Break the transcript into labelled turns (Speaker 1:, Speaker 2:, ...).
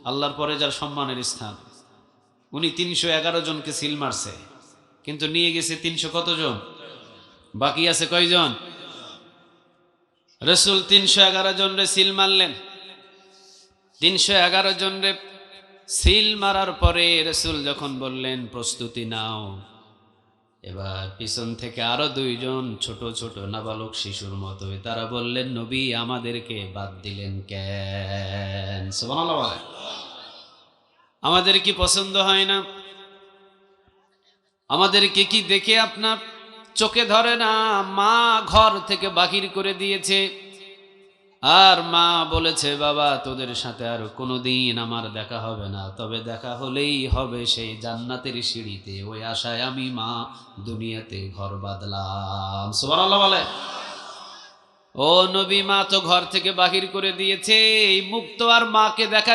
Speaker 1: আল্লাহর পরে যার সম্মানের স্থান। উনি ৩১১ জনকে সিল মারছে, কিন্তু নিয়ে গেছে ৩০০ কতজন, বাকি আছে কয়জন? রসুল ৩১১ জন রে সিল মারলেন। ৩১১ জন রে সিল মারার পরে রসুল যখন বললেন প্রস্তুতি নাও, এবার পিছন থেকে আরো ২ জন ছোট ছোট নাবালক শিশুর মতো, তারা বললেন নবী আমাদেরকে বাদ দিলেন কেন? সুবহানাল্লাহ বলেন। আমাদের কি পছন্দ হয় না? আমাদেরকে কি দেখে আপনার চোখে ধরে না? মা ঘর থেকে বাহির করে দিয়েছে, আর মা বলেছে বাবা তোদের সাথে আর কোনোদিন আমার দেখা হবে না, তবে দেখা হলেই হবে সেই জান্নাতের সিঁড়িতে। ওই আশায় আমি মা দুনিয়াতে ঘর বাঁধলাম। সুবহানাল্লাহ বলে। ও নবী, মা তো ঘর থেকে বাহির করে দিয়েছে, এই মুখ তো আর মাকে দেখা